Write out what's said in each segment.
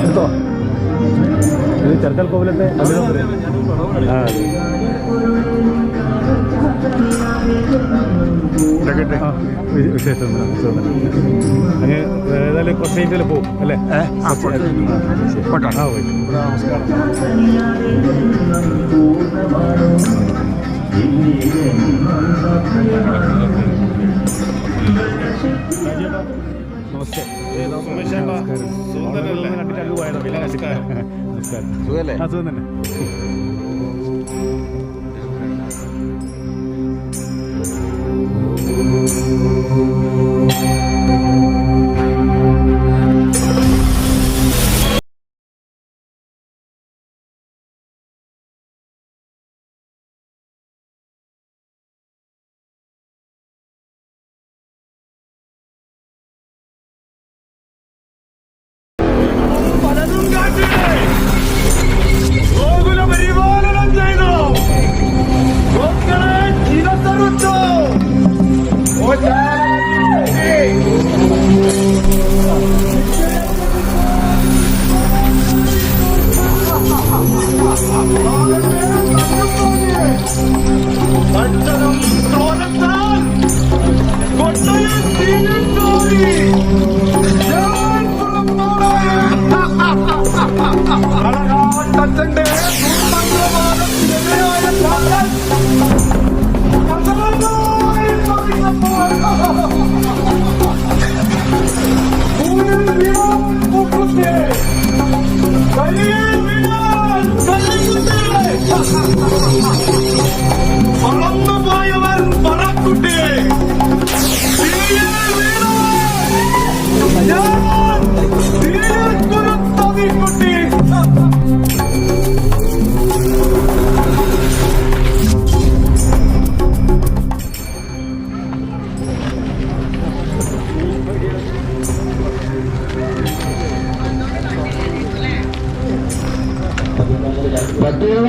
എടുത്തോ. ഇത് ചെറുക്കൽ കോവിലത്തെ വിശേഷം അങ്ങ് ഏതായാലും കുറച്ച് കഴിഞ്ഞാൽ പോകും അല്ലേ? നമസ്തേ. കണ്ടിട്ട് അങ്ങ് പോയതോ? നമസ്കാരം. സുഖല്ലേ? ആ, സുഖം തന്നെ.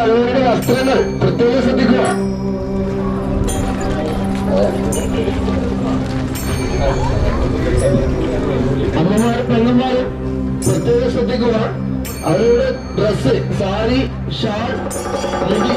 അവരുടെ വസ്ത്രങ്ങൾ പ്രത്യേകം ശ്രദ്ധിക്കുക. അമ്മമാരും പെണ്ണന്മാരും പ്രത്യേകം ശ്രദ്ധിക്കുക. അവരുടെ ഡ്രസ്, സാരി, ഷാൾ, മുടി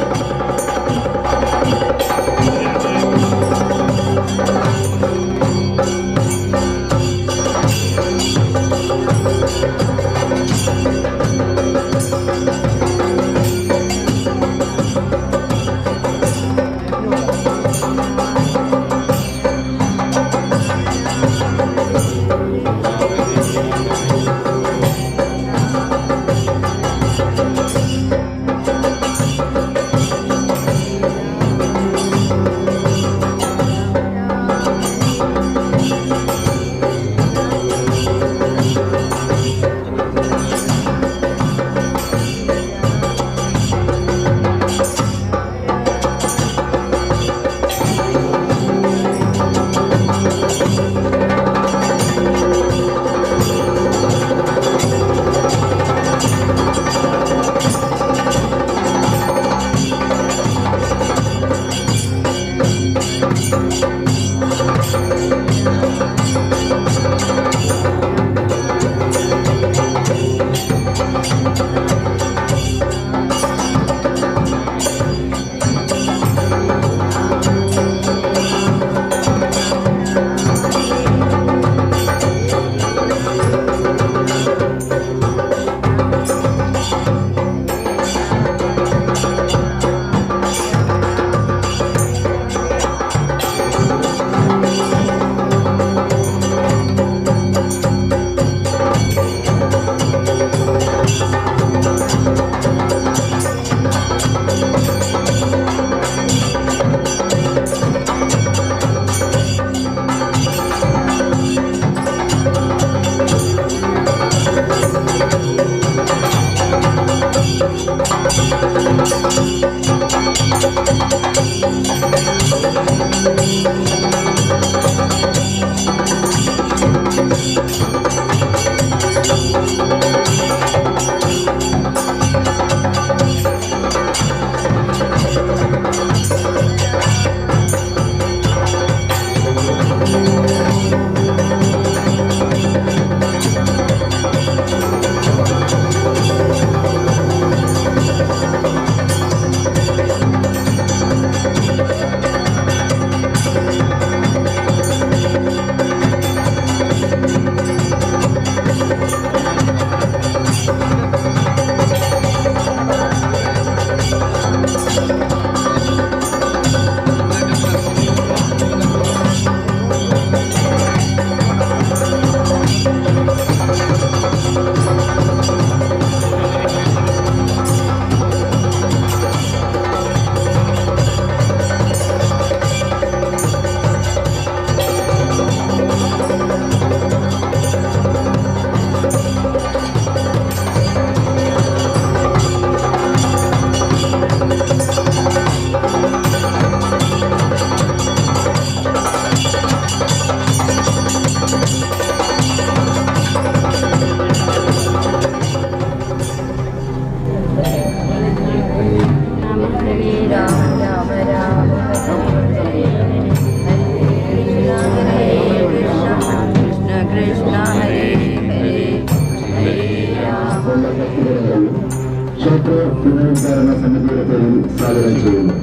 ക്ഷേത്ര പുനരുദ്ധാരണ സമിതിയുടെ പേരിൽ സ്വാഗതം ചെയ്യുന്നു.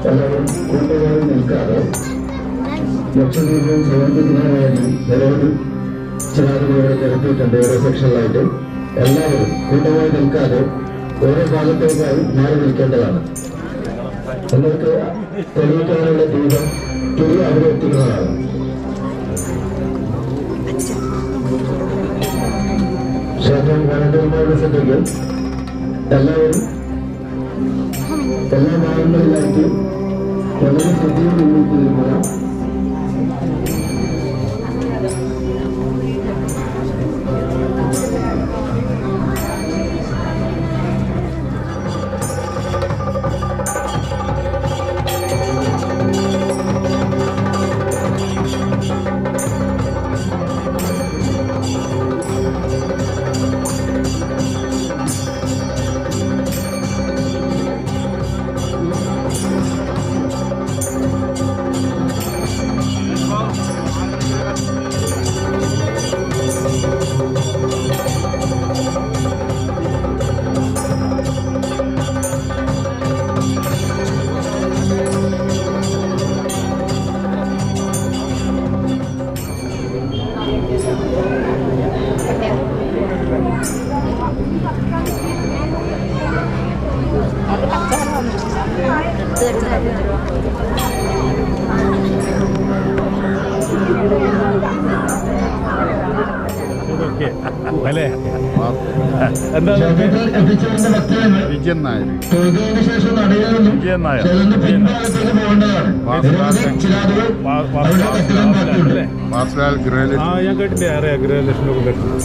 എല്ലാവരും കൂട്ടുകാരിൽ നിൽക്കാതെ ലക്ഷദ്വീപും പ്രവർത്തിക്കുന്നതിനായി നിരവധി ചിരാതുകളെ നിരത്തിയിട്ടുണ്ട്. ഓരോ സെക്ഷനിലായിട്ട് എല്ലാവരും കൂട്ടമായി നിൽക്കാതെ ഓരോ ഭാഗത്തേക്കായി മാറി നിൽക്കേണ്ടതാണ്. നിങ്ങൾക്ക് തെളിയിക്കാനുള്ള ദീപം തിരി അവിടെ എത്തിക്കുന്നതാണ്. ക്ഷേത്രം വനനിർമ്മാണസഭയ്ക്ക് എല്ലാവരും എല്ലാ ഭാഗങ്ങളിലായിട്ട് വളരെ ശ്രദ്ധയിൽ നിന്നിരിക്കുക. അല്ലേ എന്താ വിജയൻ നായർ ഞാൻ കേട്ടില്ലേ അറിയാം ഗൃഹലക്ഷ്മിയൊക്കെ കേട്ടിട്ടുണ്ട്.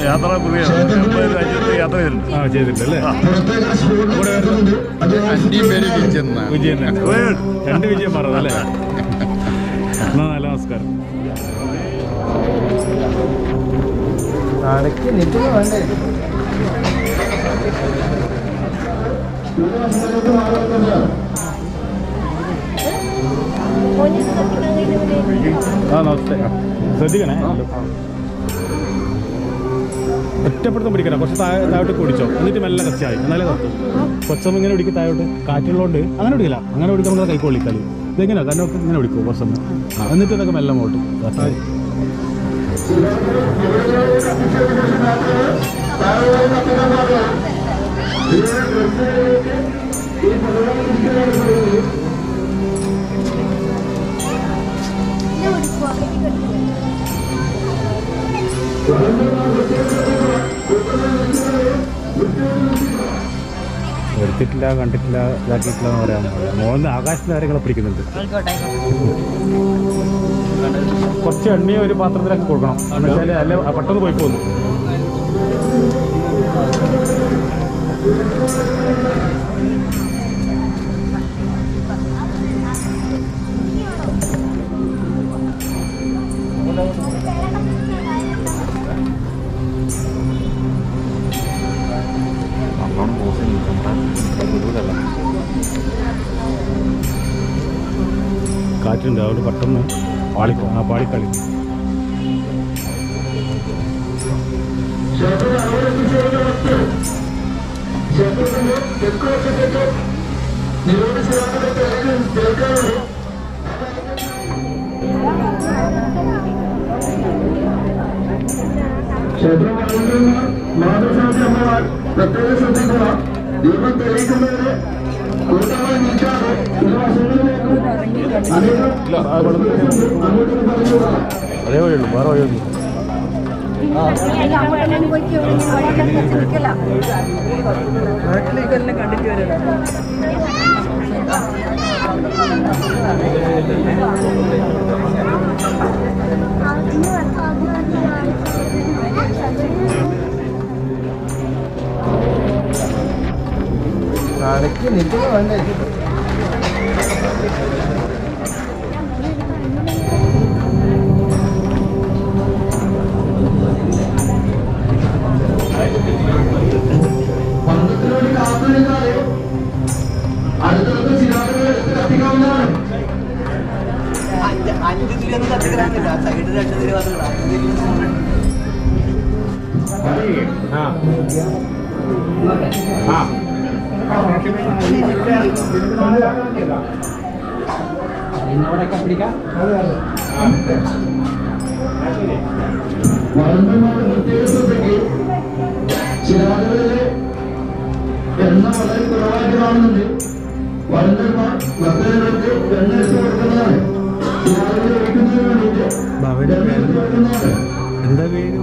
യാത്ര രാജ്യത്ത് യാത്ര ചെയ്തിട്ടുണ്ട്. ആ ചെയ്തിട്ടല്ലേ. വിജയൻ രണ്ട് വിജയം പറഞ്ഞതല്ലേ. എന്നാ നല്ല നമസ്കാരം. അടയ്ക്ക് നിൽക്കുന്ന വേണ്ടേ? ആ നമസ്തേ. ശ്രദ്ധിക്കണേ, ഒറ്റപ്പെടുത്തം പിടിക്കണം. കുറച്ച് താഴോട്ട് കുടിച്ചോ, എന്നിട്ട് മെല്ലെ കച്ചായി എന്നാലേ കത്തും. കൊച്ചമ്മ ഇങ്ങനെ പിടിക്കും താഴോട്ട്, കാറ്റുള്ളതുകൊണ്ട് അങ്ങനെ പിടിക്കില്ല. അങ്ങനെ പിടിക്കുമ്പോൾ കൈ കൊള്ളിക്കളി. ഇതെങ്ങനെയാ കണ്ണൊക്കെ ഇങ്ങനെ പിടിക്കും കൊച്ചമ്മ. എന്നിട്ട് ഇതൊക്കെ മെല്ലെ മോട്ടും. എടുത്തിട്ടില്ല, കണ്ടിട്ടില്ല, ഇതാക്കിയിട്ടില്ല എന്ന് പറയാൻ മോന്ന് ആകാശത്തിന് കാര്യങ്ങളെ പിടിക്കുന്നുണ്ട്. കുറച്ച് എണ്ണയും ഒരു പാത്രത്തിലൊക്കെ കൊടുക്കണം. എന്ന് വെച്ചാൽ അല്ല പെട്ടെന്ന് പോയി പോകുന്നു. കാറ്റുണ്ട്, അതുകൊണ്ട് പെട്ടെന്ന് പാളിക്കളി. പ്രത്യേക ശ്രദ്ധിക്കുക. ദീപം തെളിയിക്കുന്നതിന് കൂട്ടമായി നിൽക്കാതെ അതേ വഴിയുള്ളൂ, വേറെ വഴിയൊന്നും. നാട്ടിലേക്കെല്ലാം കണ്ടിട്ട് വരാം. അടയ്ക്ക് നിൽക്കുന്ന വേണ്ടേ? വളർന്നമാരുടെ പ്രത്യേക ശ്രദ്ധയ്ക്ക് ചില ആളുകളിലെ എണ്ണ വളരെ കുറവായിട്ട് കാണുന്നുണ്ട്. വളർന്നമാർ ഭക്തജനങ്ങൾക്ക് എണ്ണ വെച്ച് കൊടുക്കുന്നതാണ്. ചില ആളുകൾ ഒഴിക്കുന്നതിന് വേണ്ടിയിട്ട് കൊടുക്കുന്നതാണ്. എന്താ പേര്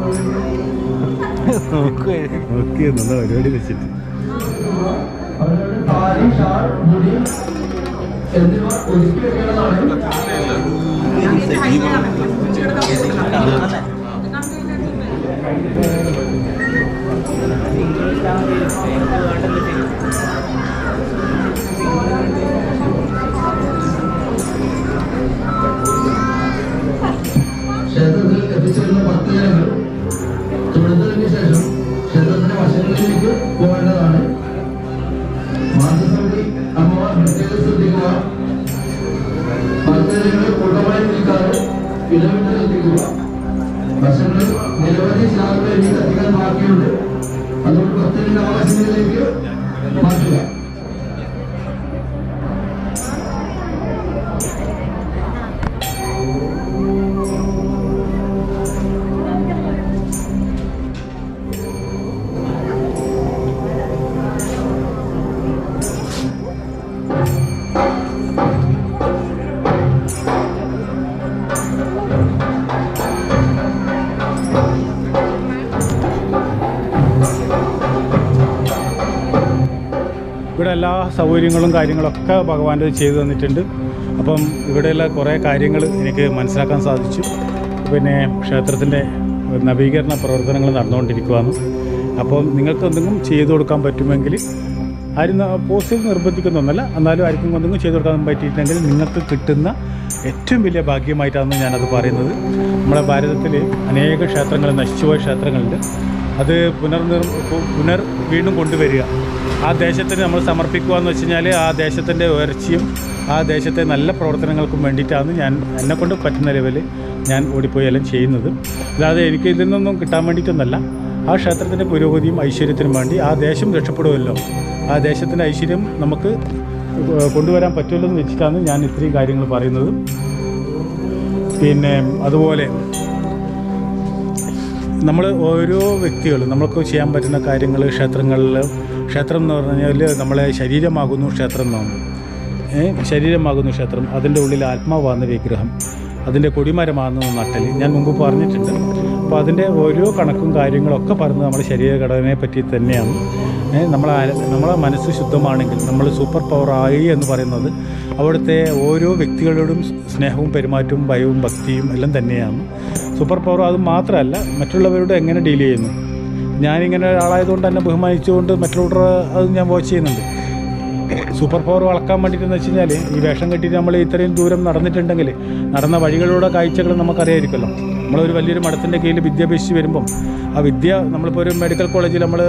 നോക്കിയ നല്ല പരിപാടി വെച്ചിട്ട് അവരുടെ താലി, ഷാൾ, മുടി എന്നിവ ഒതുക്കി വെക്കേണ്ടതാണ്. ക്ഷേത്രത്തിൽ എത്തിച്ചേരുന്ന ഭക്തജനങ്ങൾ തൊഴുന്നതിന് ശേഷം ക്ഷേത്രത്തിന്റെ വശങ്ങളിലേക്ക് പോകേണ്ടതാണ്. മാസസമിതി അമ്മമാർ പ്രത്യേകം ശ്രദ്ധിക്കുക. ഭക്തജനങ്ങൾ കൂട്ടമായി നിൽക്കാതെ ഇടവിട്ട് ശ്രദ്ധിക്കുക. വശങ്ങളിൽ നിരവധി ശാഖകൾ ഇനി കത്തിക്കാൻ ബാക്കിയുണ്ട്. അതുകൊണ്ട് ഭക്തജന്റെ അവകാശങ്ങളിലേക്ക് മാറ്റുക. ഇവിടെ എല്ലാ സൗകര്യങ്ങളും കാര്യങ്ങളൊക്കെ ഭഗവാന്റെ ചെയ്തു തന്നിട്ടുണ്ട്. അപ്പം ഇവിടെയുള്ള കുറേ കാര്യങ്ങൾ എനിക്ക് മനസ്സിലാക്കാൻ സാധിച്ചു. പിന്നെ ക്ഷേത്രത്തിൻ്റെ നവീകരണ പ്രവർത്തനങ്ങൾ നടന്നുകൊണ്ടിരിക്കുകയാണ്. അപ്പം നിങ്ങൾക്ക് എന്തെങ്കിലും ചെയ്തു കൊടുക്കാൻ പറ്റുമെങ്കിൽ ആരും പോസ്റ്റിൽ നിർബന്ധിക്കുന്നൊന്നല്ല, എന്നാലും ആർക്കും എന്തെങ്കിലും ചെയ്തു കൊടുക്കാൻ പറ്റിയിട്ടുണ്ടെങ്കിൽ നിങ്ങൾക്ക് കിട്ടുന്ന ഏറ്റവും വലിയ ഭാഗ്യമായിട്ടാണ് ഞാനത് പറയുന്നത്. നമ്മുടെ ഭാരതത്തിൽ അനേക ക്ഷേത്രങ്ങൾ, നശിച്ചുപോയ ക്ഷേത്രങ്ങളുണ്ട്. അത് വീണ്ടും കൊണ്ടുവരിക, ആ ദേശത്തിന് നമ്മൾ സമർപ്പിക്കുക എന്ന് വെച്ച് കഴിഞ്ഞാൽ ആ ദേശത്തിൻ്റെ ഉയർച്ചയും ആ ദേശത്തെ നല്ല പ്രവർത്തനങ്ങൾക്കും വേണ്ടിയിട്ടാണ് ഞാൻ എന്നെക്കൊണ്ട് പറ്റുന്ന ലെവലിൽ ഞാൻ ഓടിപ്പോയി എല്ലാം ചെയ്യുന്നത്. അല്ലാതെ എനിക്ക് ഇതിൽ നിന്നൊന്നും കിട്ടാൻ വേണ്ടിയിട്ടൊന്നല്ല. ആ ക്ഷേത്രത്തിൻ്റെ പുരോഗതിയും ഐശ്വര്യത്തിനും വേണ്ടി ആ ദേശം രക്ഷപ്പെടുമല്ലോ, ആ ദേശത്തിൻ്റെ ഐശ്വര്യം നമുക്ക് കൊണ്ടുവരാൻ പറ്റുമല്ലോ എന്ന് വെച്ചിട്ടാണ് ഞാൻ ഇത്രയും കാര്യങ്ങൾ പറയുന്നത്. പിന്നെ അതുപോലെ നമ്മൾ ഓരോ വ്യക്തികളും നമ്മൾക്ക് ചെയ്യാൻ പറ്റുന്ന കാര്യങ്ങൾ ക്ഷേത്രം എന്ന് പറഞ്ഞാൽ നമ്മളെ ശരീരമാകുന്നു ക്ഷേത്രം എന്നാണ്. ശരീരമാകുന്നു ക്ഷേത്രം, അതിൻ്റെ ഉള്ളിൽ ആത്മാവാകുന്ന വിഗ്രഹം, അതിൻ്റെ കൊടിമരമാകുന്ന നട്ടൽ ഞാൻ മുമ്പ് പറഞ്ഞിട്ടുണ്ട്. അപ്പോൾ അതിൻ്റെ ഓരോ കണക്കും കാര്യങ്ങളൊക്കെ പറഞ്ഞത് നമ്മുടെ ശരീരഘടനയെ പറ്റി തന്നെയാണ്. നമ്മളെ മനസ്സ് ശുദ്ധമാണെങ്കിൽ നമ്മൾ സൂപ്പർ പവർ ആയി എന്ന് പറയുന്നത് അവിടുത്തെ ഓരോ വ്യക്തികളോടും സ്നേഹവും പെരുമാറ്റവും ഭയവും ഭക്തിയും എല്ലാം തന്നെയാണ് സൂപ്പർ പവർ. അത് മാത്രമല്ല, മറ്റുള്ളവരോട് എങ്ങനെ ഡീൽ ചെയ്യുന്നു. ഞാനിങ്ങനെ ഒരാളായതുകൊണ്ട് തന്നെ ബഹുമാനിച്ചുകൊണ്ട് മറ്റുള്ളവർ അത് ഞാൻ വാച്ച് ചെയ്യുന്നുണ്ട്. സൂപ്പർ പവർ വളക്കാൻ വേണ്ടിയിട്ടെന്ന് വെച്ച് കഴിഞ്ഞാൽ ഈ വേഷം കെട്ടിയിട്ട് നമ്മൾ ഇത്രയും ദൂരം നടന്നിട്ടുണ്ടെങ്കിൽ നടന്ന വഴികളുടെ കാഴ്ചകൾ നമുക്കറിയായിരിക്കുമല്ലോ. നമ്മളൊരു വലിയൊരു മഠത്തിൻ്റെ കീഴിൽ വിദ്യ അഭ്യസിച്ച് വരുമ്പം ആ വിദ്യ നമ്മളിപ്പോൾ ഒരു മെഡിക്കൽ കോളേജിൽ നമ്മൾ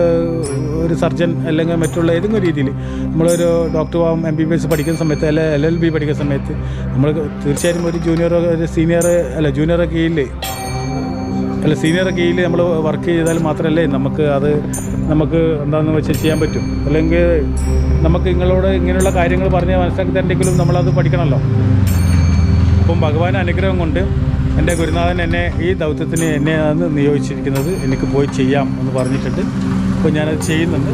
ഒരു സർജൻ അല്ലെങ്കിൽ മറ്റുള്ള ഏതെങ്കിലും രീതിയിൽ നമ്മളൊരു ഡോക്ടർ ആവും MBBS പഠിക്കുന്ന സമയത്ത് അല്ലെങ്കിൽ LLB പഠിക്കുന്ന സമയത്ത് നമ്മൾ തീർച്ചയായും ഒരു ജൂനിയർ കീഴിൽ നമ്മൾ വർക്ക് ചെയ്താൽ മാത്രമല്ലേ നമുക്ക് എന്താണെന്ന് വെച്ചാൽ ചെയ്യാൻ പറ്റും. അല്ലെങ്കിൽ നമുക്ക് നിങ്ങളോട് ഇങ്ങനെയുള്ള കാര്യങ്ങൾ പറഞ്ഞ് മനസ്സിലാക്കി തരണ്ടെങ്കിലും നമ്മളത് പഠിക്കണമല്ലോ. അപ്പം ഭഗവാൻ അനുഗ്രഹം കൊണ്ട് എൻ്റെ ഗുരുനാഥൻ ഈ ദൗത്യത്തിന് എന്നെയാണ് നിയോഗിച്ചിരിക്കുന്നത്. എനിക്ക് പോയി ചെയ്യാം എന്ന് പറഞ്ഞിട്ടുണ്ട്. അപ്പോൾ ഞാനത് ചെയ്യുന്നുണ്ട്.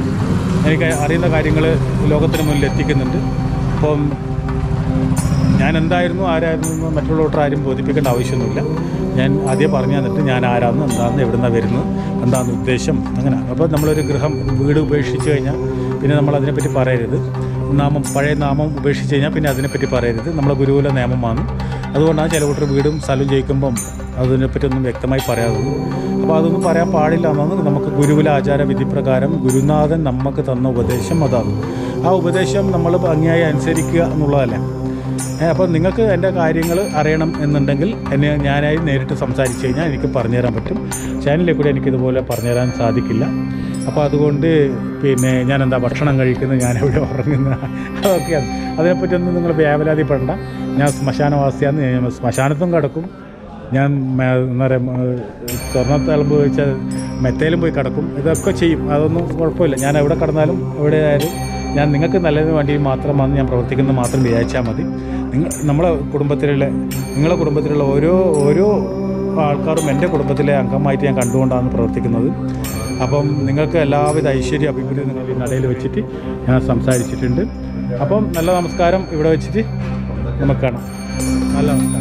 എനിക്ക് അറിയുന്ന കാര്യങ്ങൾ ലോകത്തിന് മുന്നിൽ എത്തിക്കുന്നുണ്ട്. അപ്പം ഞാൻ എന്തായിരുന്നു ആരായിരുന്നു മറ്റുള്ളവർ ആരും ബോധിപ്പിക്കേണ്ട ആവശ്യമൊന്നുമില്ല. ഞാൻ ആദ്യം പറഞ്ഞു തന്നിട്ട് ഞാൻ ആരാന്ന്, എന്താണെന്ന്, എവിടുന്നാണ് വരുന്നത്, എന്താണ് ഉദ്ദേശം, അങ്ങനെ. അപ്പോൾ നമ്മളൊരു വീട് ഉപേക്ഷിച്ച് കഴിഞ്ഞാൽ പിന്നെ നമ്മളതിനെപ്പറ്റി പറയരുത്. പഴയ നാമം ഉപേക്ഷിച്ച് കഴിഞ്ഞാൽ പിന്നെ അതിനെപ്പറ്റി പറയരുത്. നമ്മളെ ഗുരുകുല നിയമമാണ്. അതുകൊണ്ടാണ് ചില കൂട്ടർ വീടും സ്ഥലവും ജയിക്കുമ്പം അതിനെപ്പറ്റി ഒന്നും വ്യക്തമായി പറയാറുള്ളൂ. അപ്പോൾ അതൊന്നും പറയാൻ പാടില്ല എന്നാണ് നമുക്ക് ഗുരുകുല ആചാര വിധി പ്രകാരം ഗുരുനാഥൻ നമുക്ക് തന്ന ഉപദേശം അതാണ്. ആ ഉപദേശം നമ്മൾ ഭംഗിയായി അനുസരിക്കുക എന്നുള്ളതല്ലേ. അപ്പോൾ നിങ്ങൾക്ക് എൻ്റെ കാര്യങ്ങൾ അറിയണം എന്നുണ്ടെങ്കിൽ ഞാനായി നേരിട്ട് സംസാരിച്ച് കഴിഞ്ഞാൽ എനിക്ക് പറഞ്ഞുതരാൻ പറ്റും. ചാനലിൽ കൂടെ എനിക്കിതുപോലെ പറഞ്ഞുതരാൻ സാധിക്കില്ല. അപ്പോൾ അതുകൊണ്ട് പിന്നെ ഞാനെന്താ ഭക്ഷണം കഴിക്കുന്നത്, ഞാനെവിടെ ഉറങ്ങുന്ന, അതൊക്കെയാണ്. അതിനെപ്പറ്റിയൊന്നും നിങ്ങൾ വ്യാപലാതിപ്പെടണ്ട. ഞാൻ ശ്മശാനവാസിയാന്ന്. ഞാൻ ശ്മശാനത്തും കിടക്കും, ഞാൻ എന്താ പറയുക സ്വർണ്ണത്തളമ്പ് വെച്ചാൽ മെത്തയിലും പോയി കിടക്കും, ഇതൊക്കെ ചെയ്യും. അതൊന്നും കുഴപ്പമില്ല. ഞാൻ എവിടെ കിടന്നാലും എവിടെ ആയാലും ഞാൻ നിങ്ങൾക്ക് നല്ലതിന് വേണ്ടി മാത്രം വന്ന് ഞാൻ പ്രവർത്തിക്കുന്നത് മാത്രം വിചാരിച്ചാൽ മതി. നിങ്ങളെ കുടുംബത്തിലുള്ള ഓരോ ആൾക്കാരും എൻ്റെ കുടുംബത്തിലെ അംഗമായിട്ട് ഞാൻ കണ്ടുകൊണ്ടാണ് പ്രവർത്തിക്കുന്നത്. അപ്പം നിങ്ങൾക്ക് എല്ലാവിധ ഐശ്വര്യ അഭിവൃദ്ധി നിങ്ങൾ ഈ നടയിൽ വെച്ചിട്ട് ഞാൻ സംസാരിച്ചിട്ടുണ്ട്. അപ്പം നല്ല നമസ്കാരം. ഇവിടെ വെച്ചിട്ട് നമുക്ക് കാണാം. നല്ല നമസ്കാരം.